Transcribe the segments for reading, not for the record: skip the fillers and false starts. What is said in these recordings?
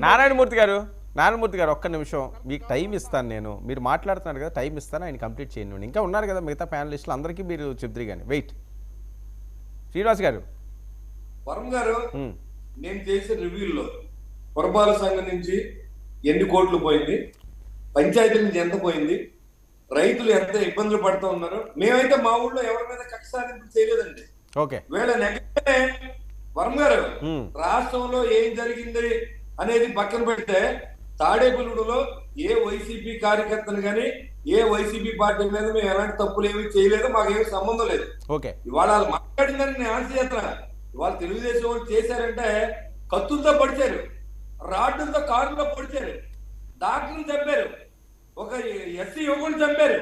నారాయణమూర్తి గారు ఒక్క నిమిషం మీకు టైం ఇస్తాను. నేను మీరు మాట్లాడుతున్నారు కదా, టైం ఇస్తాను, ఆయన కంప్లీట్ చేయండి. ఇంకా ఉన్నారు కదా మిగతా ప్యానలిస్టులు, అందరికీ మీరు చెప్తారు కానీ వెయిట్. శ్రీనివాస్ గారు, వరం గారు, నేను చేసిన రివ్యూల్లో పురపాలక సంఘం నుంచి ఎన్ని కోట్లు పోయింది, పంచాయతీ నుంచి ఎంత పోయింది, రైతులు ఎంత ఇబ్బందులు పడుతూ ఉన్నారు. మేమైతే మా ఊళ్ళో ఎవరి మీద కక్ష సాధింపు చేయలేదండి. వీళ్ళ నెగటివ్ వరం గారు, రాష్ట్రంలో ఏం జరిగింది అనేది పక్కన పెడితే తాడేపల్లిలో ఏ వైసీపీ కార్యకర్తను కానీ ఏ వైసీపీ పార్టీ మీద మేము ఎలాంటి తప్పులు ఏమీ చేయలేదు, మాకేమీ సంబంధం లేదు. ఇవాళ వాళ్ళు మాట్లాడిందని నేను ఆన్సర్ చేస్తున్నా. ఇవాళ తెలుగుదేశం వాళ్ళు చేశారంటే కత్తులతో పొడిచారు, రాడ్డులతో కారులతో పొడిచారు, డాక్టర్లు చంపారు, ఒక ఎస్సీ యువకుని చంపారు.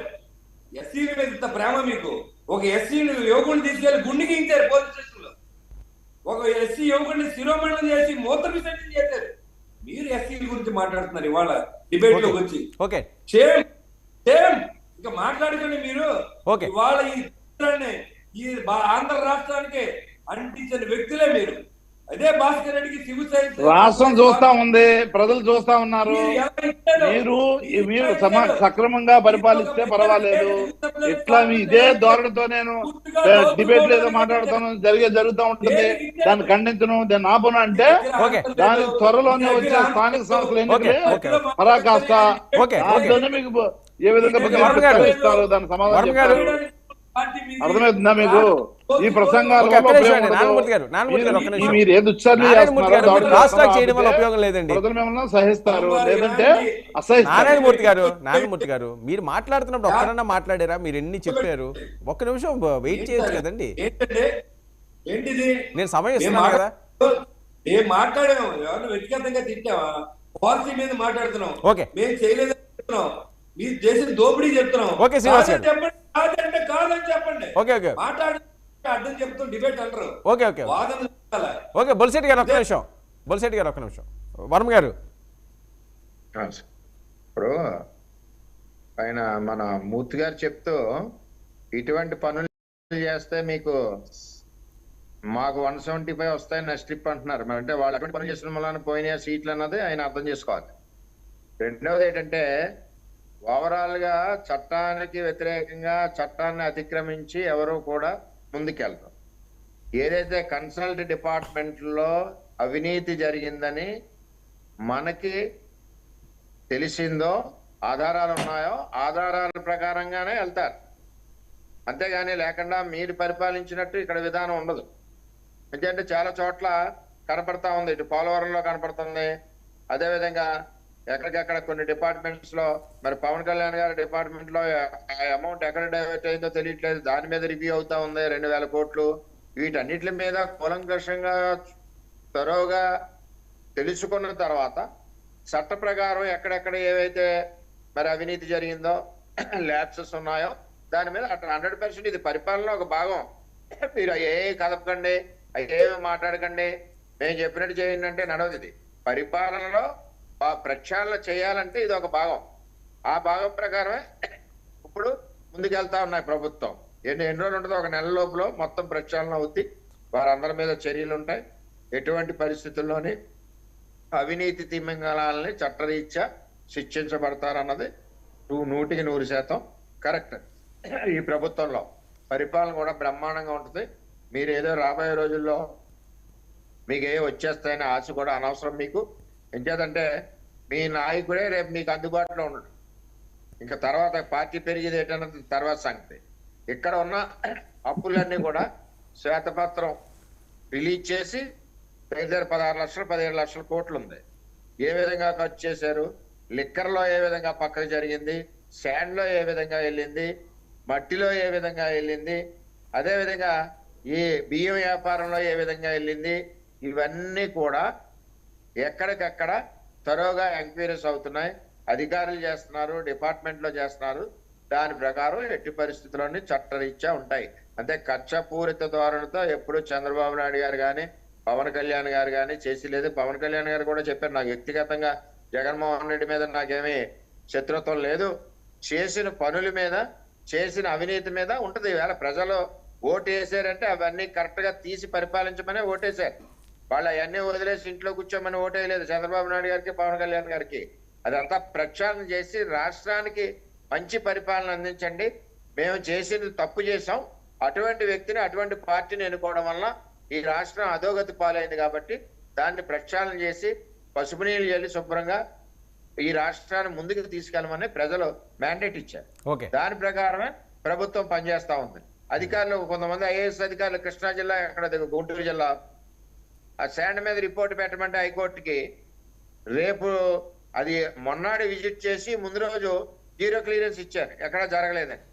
ఎస్సీల మీద ఇంత ప్రేమ మీకు? ఒక ఎస్సీ యువకుని తీసుకెళ్లి గుండెకి ఇచ్చారు పోలీస్ స్టేషన్ లో. ఒక ఎస్సీ యువకుడిని శిరోమండలం చేసి మూత్ర విసర్జన చేశారు. మీరు ఎస్సీల గురించి మాట్లాడుతున్నారు ఇవాళ డిబేట్ లోకి వచ్చి. ఇంకా మాట్లాడుకోండి మీరు. ఇవాళ ఈ ఆంధ్ర రాష్ట్రానికి అంటించిన వ్యక్తులే మీరు. అదే భాస్కర్ రెడ్డికి సివిల్ సైన్స్ రాష్ట్రం చూస్తా ఉంది, ప్రజలు చూస్తా ఉన్నారు. మీరు సక్రమంగా పరిపాలిస్తే పర్వాలేదు. ఇట్లా ఇదే ధోరణితో నేను డిబేట్ ఏదో మాట్లాడుతాను, జరుగుతూ ఉంటుంది. దాన్ని ఖండించను, దాన్ని ఆపను అంటే దాని త్వరలోనే వచ్చే స్థానిక సంస్థలు ఎన్నికలు పరాకాష్ట. దాంట్లోనే మీకు ఏ విధంగా ఇస్తారు దాని సమాధానం అర్థమవుతుందా మీకు? ఈ ప్రసంగాలు మీరు ఏది ఉపయోగం లేదండి. సహిస్తారు, లేదంటే నారాయణమూర్తి గారు మీరు మాట్లాడుతున్నప్పుడు ఒక్కరన్నా మాట్లాడారా? మీరు ఎన్ని చెప్పారు? ఒక్క నిమిషం వెయిట్ చేయొచ్చు కదండి. నేను సమయం ఇస్తున్నాను కదా. ఏం మాట్లాడాము? ఎవరిని వ్యక్తిగతంగా తిట్టావా? పాలసీ మీద మాట్లాడుతున్నాం. మేము చేయలేదు చెప్తున్నాం, మీరు చేసిన దోపిడీ చెప్తున్నాం. చెప్పండి, కాదని చెప్పండి. మాట్లాడి అర్థం చెప్తాం, డిబేట్ అంటారు. బొలిశెట్టి గారు ఒక్క నిమిషం. వర్మ గారు, ఇప్పుడు ఆయన మన మూర్తి గారు చెప్తూ ఇటువంటి పనులు చేస్తే మాకు 175 వస్తాయి నెక్స్ట్ ట్రిప్ అంటున్నారు. మరి అంటే వాళ్ళు అటువంటి పనులు చేసిన వల్ల పోయిన సీట్లు అన్నది ఆయన అర్థం చేసుకోవాలి. రెండవది ఏంటంటే, ఓవరాల్ గా చట్టానికి వ్యతిరేకంగా చట్టాన్ని అతిక్రమించి ఎవరు కూడా ముందుకెళ్తాం. ఏదైతే కన్సల్ట్ డిపార్ట్మెంట్ లో అవినీతి జరిగిందని మనకి తెలిసిందో, ఆధారాలు ఉన్నాయో, ఆధారాల ప్రకారంగానే వెళ్తారు. అంతేగాని లేకుండా మీరు పరిపాలించినట్టు ఇక్కడ విధానం ఉండదు. ఎందుకంటే చాలా చోట్ల కనపడతా ఉంది. ఇటు పోలవరంలో కనపడుతుంది, అదేవిధంగా ఎక్కడికెక్కడ కొన్ని డిపార్ట్మెంట్స్ లో. మరి పవన్ కళ్యాణ్ గారి డిపార్ట్మెంట్ లో ఆ అమౌంట్ ఎక్కడ డైవర్ట్ అయిందో తెలియట్లేదు, దాని మీద రివ్యూ అవుతా ఉంది 2000 కోట్లు. వీటన్నిటి మీద కూలంకషంగా త్వరగా తెలుసుకున్న తర్వాత చట్ట ప్రకారం ఎక్కడెక్కడ ఏవైతే మరి అవినీతి జరిగిందో, ల్యాప్సెస్ ఉన్నాయో దాని మీద అట్లా 100% ఇది పరిపాలన ఒక భాగం. మీరు ఏ కదపకండి, ఏమి మాట్లాడకండి, మేము చెప్పినట్టు చేయండి అంటే నడవదు. ఇది పరిపాలనలో ప్రక్షాళన చేయాలంటే ఇది ఒక భాగం. ఆ భాగం ప్రకారమే ఇప్పుడు ముందుకెళ్తా ఉన్నాయి ప్రభుత్వం. ఎన్ని రోజులు ఉంటుందో, ఒక నెల లోపల మొత్తం ప్రక్షాళన అవుద్ది. వారందరి మీద చర్యలు ఉంటాయి. ఎటువంటి పరిస్థితుల్లోని అవినీతి తిమింగళాలని చట్టరీత్యా శిక్షించబడతారన్నది 100% కరెక్ట్. ఈ ప్రభుత్వంలో పరిపాలన కూడా బ్రహ్మాండంగా ఉంటుంది. మీరు ఏదో రాబోయే రోజుల్లో మీకు ఏ వచ్చేస్తాయనే ఆశ కూడా అనవసరం మీకు. ఎంచేదంటే మీ నాయకుడే రేపు మీకు అందుబాటులో ఉండడు. ఇంకా తర్వాత పార్టీ పెరిగేది ఏంటన్నది తర్వాత సంగతి. ఇక్కడ ఉన్న అప్పులన్నీ కూడా శ్వేతపత్రం రిలీజ్ చేసి దగ్గర 16 లక్షలు 17 లక్షల కోట్లు ఉంది. ఏ విధంగా ఖర్చు చేశారు, లిక్కర్లో ఏ విధంగా పక్కకు జరిగింది, శాండ్లో ఏ విధంగా వెళ్ళింది, మట్టిలో ఏ విధంగా వెళ్ళింది, అదేవిధంగా ఈ బియ్యం వ్యాపారంలో ఏ విధంగా వెళ్ళింది, ఇవన్నీ కూడా ఎక్కడికక్కడ త్వరగా ఎంక్వైరీస్ అవుతున్నాయి. అధికారులు చేస్తున్నారు, డిపార్ట్మెంట్లో చేస్తున్నారు. దాని ప్రకారం ఎట్టి పరిస్థితుల్లోని చట్టరీత్యా ఉంటాయి. అంటే కక్షపూరిత ధోరణితో ఎప్పుడు చంద్రబాబు నాయుడు గారు కానీ పవన్ కళ్యాణ్ గారు కానీ చేసి లేదు. పవన్ కళ్యాణ్ గారు కూడా చెప్పారు, నాకు వ్యక్తిగతంగా జగన్మోహన్ రెడ్డి మీద నాకేమీ శత్రుత్వం లేదు, చేసిన పనుల మీద చేసిన అవినీతి మీద ఉంటది. ఈవేళ ప్రజలు ఓటు వేసారంటే అవన్నీ కరెక్ట్ గా తీసి పరిపాలించమనే ఓటేశారు. వాళ్ళు అవన్నీ వదిలేసి ఇంట్లో కూర్చోమని ఓటేయలేదు చంద్రబాబు నాయుడు గారికి, పవన్ కళ్యాణ్ గారికి. అదంతా ప్రక్షాళన చేసి రాష్ట్రానికి మంచి పరిపాలన అందించండి, మేము చేసింది తప్పు చేసాం, అటువంటి వ్యక్తిని అటువంటి పార్టీని ఎన్నుకోవడం వల్ల ఈ రాష్ట్రం అధోగతి పాలైంది కాబట్టి దాన్ని ప్రక్షాళన చేసి పసుపు నీళ్ళు చల్లి శుభ్రంగా ఈ రాష్ట్రాన్ని ముందుకు తీసుకెళ్ళమని ప్రజలు మ్యాండేట్ ఇచ్చారు. ఓకే, దాని ప్రకారమే ప్రభుత్వం పనిచేస్తా ఉంది. అధికారులు కొంతమంది ఐఏఎస్ అధికారులు కృష్ణా జిల్లా, అక్కడ గుంటూరు జిల్లా ఆ శాండ్ మీద రిపోర్ట్ పెట్టమంటే హైకోర్టుకి రేపు అది మొన్నాడు విజిట్ చేసి ముందు రోజు జీరో క్లియరెన్స్ ఇచ్చారు, ఎక్కడా జరగలేదని.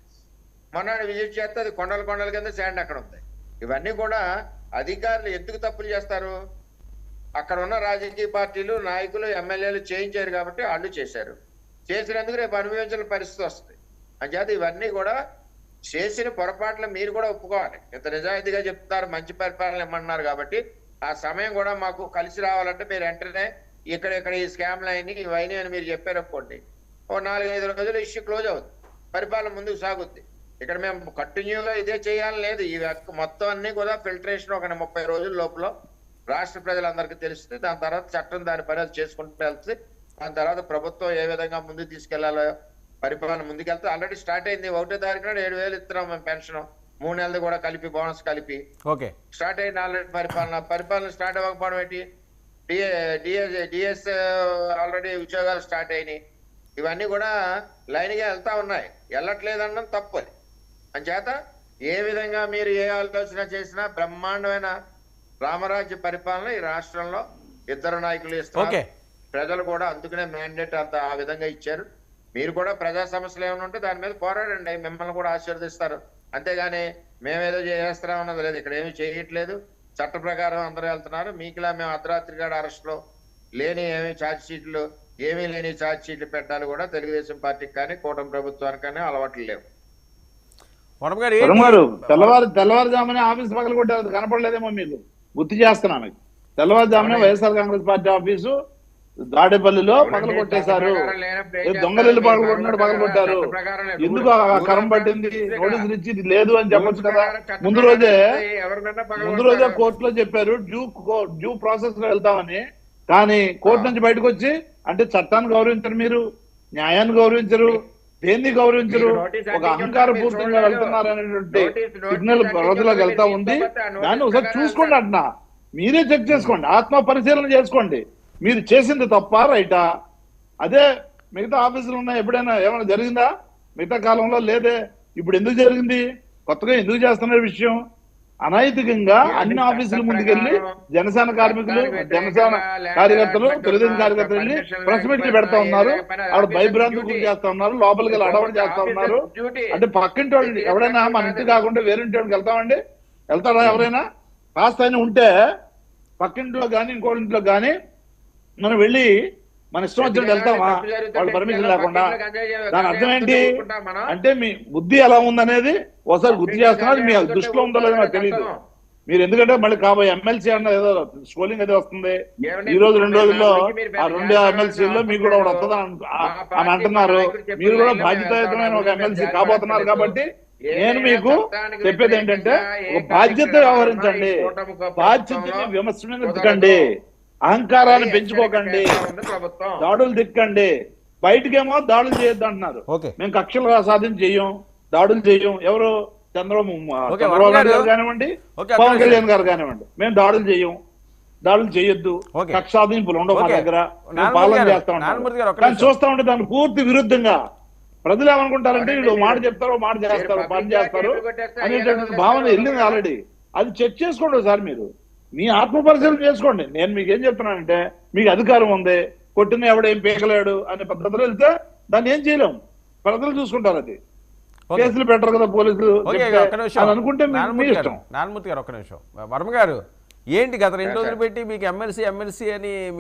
మొన్నాడు విజిట్ చేస్తే అది కొండల కింద శాండ్ అక్కడ ఉంది. ఇవన్నీ కూడా అధికారులు ఎందుకు తప్పులు చేస్తారు? అక్కడ ఉన్న రాజకీయ పార్టీలు, నాయకులు, ఎమ్మెల్యేలు చేయించారు కాబట్టి వాళ్ళు చేశారు. చేసినందుకు రేపు అనుభవించిన పరిస్థితి వస్తుంది. అంచేత ఇవన్నీ కూడా చేసిన పొరపాట్లు మీరు కూడా ఒప్పుకోవాలి. ఇంత నిజాయితీగా చెప్తున్నారు, మంచి పరిపాలన ఇమ్మన్నారు కాబట్టి ఆ సమయం కూడా మాకు కలిసి రావాలంటే మీరు వెంటనే ఇక్కడ ఈ స్కామ్లు అయినాయి, ఇవన్నీ అని మీరు చెప్పారు అనుకోండి, ఓ 4-5 రోజులు ఇష్యూ క్లోజ్ అవుతుంది, పరిపాలన ముందుకు సాగుద్ది. ఇక్కడ మేము కంటిన్యూగా ఇదే చేయాలని లేదు. ఈ మొత్తం అన్ని కూడా ఫిల్టరేషన్ ఒక 30 రోజుల లోపల రాష్ట్ర ప్రజలందరికీ తెలుస్తుంది. దాని తర్వాత చట్టం దాని పని చేసుకుంటూ వెళ్తుంది. దాని తర్వాత ప్రభుత్వం ఏ విధంగా ముందుకు తీసుకెళ్లాలో పరిపాలన ముందుకెళ్తే ఆల్రెడీ స్టార్ట్ అయింది. 1వ తారీఖు నాడు 7,000 ఇస్తున్నాం మేము పెన్షన్, 3 నెలలు కూడా కలిపి బోనస్ కలిపి ఓకే, స్టార్ట్ అయింది ఆల్రెడీ. పరిపాలన స్టార్ట్ అవ్వకపోవడం ఏంటి? డిఎస్ ఆల్రెడీ ఉద్యోగాలు స్టార్ట్ అయినాయి. ఇవన్నీ కూడా లైన్ గా వెళ్తా ఉన్నాయి, వెళ్ళట్లేదనడం తప్పు. అది అంచేత ఏ విధంగా మీరు ఏ ఆలోచన చేసినా బ్రహ్మాండమైన రామరాజ్య పరిపాలన ఈ రాష్ట్రంలో 2 నాయకులు ఇస్తారు. ప్రజలు కూడా అందుకనే మ్యాండేట్ అంత ఆ విధంగా ఇచ్చారు. మీరు కూడా ప్రజా సమస్యలు ఏమైనా ఉంటే దాని మీద పోరాడండి, మిమ్మల్ని కూడా ఆశీర్వదిస్తారు. అంతేగాని మేమేదో చేస్తున్నామన్నది లేదు. ఇక్కడ ఏమీ చేయట్లేదు, చట్ట ప్రకారం అందరూ వెళ్తున్నారు. మీకులా మేము అర్ధరాత్రి గారు అరెస్టులో లేని ఏమీ ఛార్జ్ షీట్లు, ఏమీ లేని ఛార్జ్ షీట్లు పెట్టాలి కూడా తెలుగుదేశం పార్టీకి కానీ కూటమి ప్రభుత్వానికి కానీ అలవాట్లు లేవు. తెల్లవారుజామునే ఆఫీస్ పగల కొట్టారు, కనపడలేదేమో మీకు, గుర్తు చేస్తున్నాను. తెల్లవారుజామునే వైఎస్ఆర్ కాంగ్రెస్ పార్టీ ఆఫీసు దాడేపల్లిలో పగల కొట్టేశారు. దొంగలు పగల కొట్టారు. ఎందుకు కరం పట్టింది? నోటీసులు ఇచ్చి లేదు అని చెప్పొచ్చు కదా. ముందు రోజే కోర్టులో చెప్పారు డ్యూ ప్రాసెస్ లో వెళ్తామని. కానీ కోర్టు నుంచి బయటకు వచ్చి అంటే చట్టాన్ని గౌరవించరు, మీరు న్యాయాన్ని గౌరవించరు, దేన్ని గౌరవించరు, ఒక అహంకార పూర్తిగా వెళ్తున్నారు అనేటువంటి సిగ్నల్ ప్రజలకు వెళ్తా ఉంది. దాన్ని ఒకసారి చూసుకోండి అంటున్నా, మీరే చెక్ చేసుకోండి, ఆత్మ పరిశీలన చేసుకోండి. మీరు చేసింది తప్ప రైటా? అదే మిగతా ఆఫీసులు ఉన్నాయి, ఎప్పుడైనా ఏమైనా జరిగిందా? మిగతా కాలంలో లేదే. ఇప్పుడు ఎందుకు జరిగింది? కొత్తగా ఎందుకు చేస్తున్నారు విషయం? అనైతికంగా అన్ని ఆఫీసుల ముందుకెళ్ళి జనసేన కార్మికులు, జనసేన కార్యకర్తలు, తెలుగుదేశం కార్యకర్తలు వెళ్ళి ప్రెస్ మీట్లు పెడతా ఉన్నారు. ఆవిడ భయభ్రాంతులు గురి చేస్తా ఉన్నారు, లోపలికి వెళ్ళి అడవడి చేస్తా ఉన్నారు. అంటే పక్కింటి వాళ్ళు ఎవరైనా మన ఇంటి కాకుండా వేరింటి వాళ్ళకి వెళ్తామండి? వెళ్తాడా ఎవరైనా? కాస్త అయినా ఉంటే పక్కింట్లో కానీ ఇంకోటింట్లో కానీ మనం వెళ్ళి మన ఇష్టం వచ్చినట్టు వెళ్తామా వాళ్ళు పర్మిషన్ లేకుండా? దాని అర్థం ఏంటి అంటే మీ బుద్ధి ఎలా ఉందనేది ఒకసారి గుర్తు చేస్తున్నారు. మీ దృష్టిలో ఉందో లేదో నాకు తెలియదు. మీరు ఎందుకంటే మళ్ళీ కాబోయే ఎమ్మెల్సీ అన్న ఏదో స్కోలింగ్ అదే వస్తుంది. ఈ రోజు 2 రోజుల్లో ఆ 2 ఎమ్మెల్సీల్లో మీకు కూడా ఒకటి వస్తుంది అని అంటున్నారు. మీరు కూడా బాధ్యతాయుతమైన ఒక ఎమ్మెల్సీ కాబోతున్నారు. కాబట్టి నేను మీకు చెప్పేది ఏంటంటే ఒక బాధ్యత వ్యవహరించండి, బాధ్యతని విమర్శించకండి, అహంకారాన్ని పెంచుకోకండి, దాడులు దిక్కండి. బయటకేమో దాడులు చేయొద్దు అంటున్నారు. మేము కక్షలు సాధించి చెయ్యం, దాడులు చెయ్యం. ఎవరు? చంద్రబాబు నాయుడు గారు కానివ్వండి, పవన్ కళ్యాణ్ గారు కానివ్వండి, మేము దాడులు చెయ్యం, దాడులు చేయొద్దు, కక్ష సాధింపులు ఉండవు మా దగ్గర, మేము పాలన చేస్తా ఉంటాం. కానీ చూస్తా ఉంటే దానికి పూర్తి విరుద్ధంగా ప్రజలు ఏమనుకుంటారంటే వీళ్ళు మాట చెప్తారు, మాట చేస్తారు, పని చేస్తారు అనేటువంటి భావన వెళ్ళింది ఆల్రెడీ. అది చెక్ చేసుకోండి ఒకసారి, మీరు మీ ఆత్మ పరిశీలన చేసుకోండి. నేను మీకు ఏం చెప్తున్నానంటే మీకు అధికారం ఉంది, కొట్టిన ఎవడేం పీకలేడు అనే పద్ధతిలో వెళ్తే దాన్ని ఏం చేయలేం, ప్రజలు చూసుకుంటారు. అది కేసులు పెట్టరు కదా పోలీసులు అనుకుంటే మీ ఇష్టం. నారాయణమూర్తి గారు ఒక్క నిమిషం. వర్మ గారు ఏంటి గత 2 రోజులు పెట్టి మీకు ఎమ్మెల్సీ అని